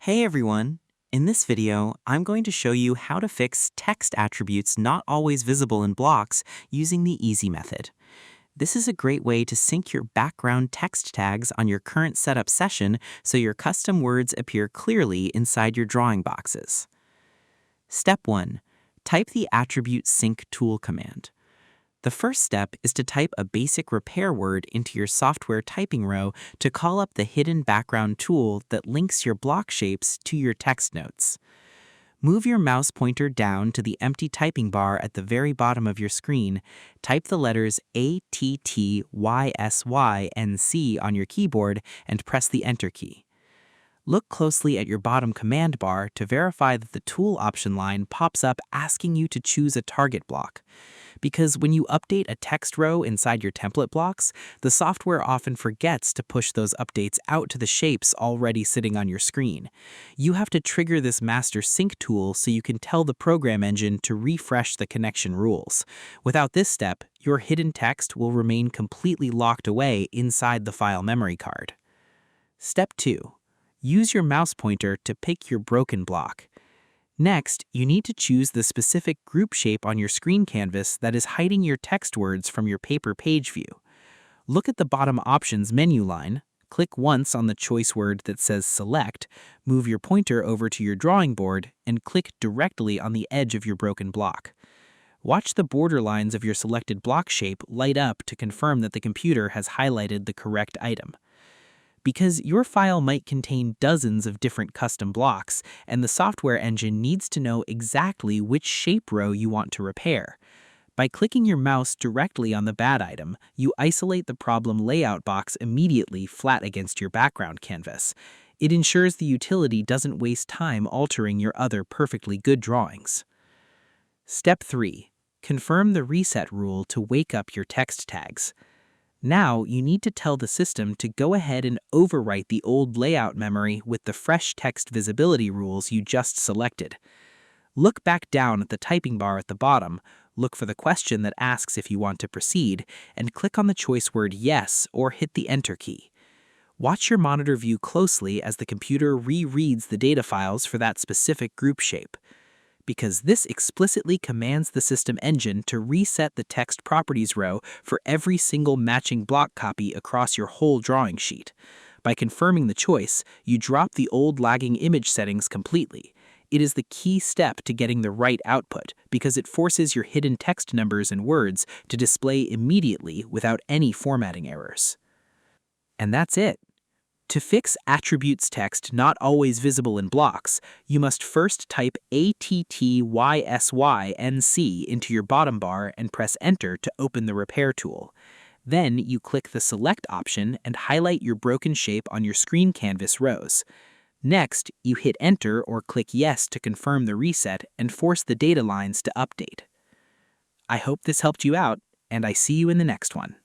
Hey everyone! In this video, I'm going to show you how to fix text attributes not always visible in blocks using the easy method. This is a great way to sync your background text tags on your current setup session so your custom words appear clearly inside your drawing boxes. Step 1. Type the attribute sync tool command. The first step is to type a basic repair word into your software typing row to call up the hidden background tool that links your block shapes to your text notes. Move your mouse pointer down to the empty typing bar at the very bottom of your screen, type the letters A, T, T, Y, S, Y, and C on your keyboard, and press the Enter key. Look closely at your bottom command bar to verify that the tool option line pops up asking you to choose a target block. Because when you update a text row inside your template blocks, the software often forgets to push those updates out to the shapes already sitting on your screen. You have to trigger this master sync tool so you can tell the program engine to refresh the connection rules. Without this step, your hidden text will remain completely locked away inside the file memory card. Step 2. Use your mouse pointer to pick your broken block. Next, you need to choose the specific group shape on your screen canvas that is hiding your text words from your paper page view. Look at the bottom Options menu line, click once on the choice word that says Select, move your pointer over to your drawing board, and click directly on the edge of your broken block. Watch the border lines of your selected block shape light up to confirm that the computer has highlighted the correct item. Because your file might contain dozens of different custom blocks, and the software engine needs to know exactly which shape row you want to repair. By clicking your mouse directly on the bad item, you isolate the problem layout box immediately flat against your background canvas. It ensures the utility doesn't waste time altering your other perfectly good drawings. Step 3. Confirm the reset rule to wake up your text tags. Now, you need to tell the system to go ahead and overwrite the old layout memory with the fresh text visibility rules you just selected. Look back down at the typing bar at the bottom, look for the question that asks if you want to proceed, and click on the choice word Yes or hit the Enter key. Watch your monitor view closely as the computer rereads the data files for that specific group shape, because this explicitly commands the system engine to reset the text properties row for every single matching block copy across your whole drawing sheet. By confirming the choice, you drop the old lagging image settings completely. It is the key step to getting the right output because it forces your hidden text numbers and words to display immediately without any formatting errors. And that's it. To fix attributes text not always visible in blocks, you must first type ATTYSYNC into your bottom bar and press Enter to open the repair tool. Then you click the Select option and highlight your broken shape on your screen canvas rows. Next, you hit Enter or click Yes to confirm the reset and force the data lines to update. I hope this helped you out, and I see you in the next one.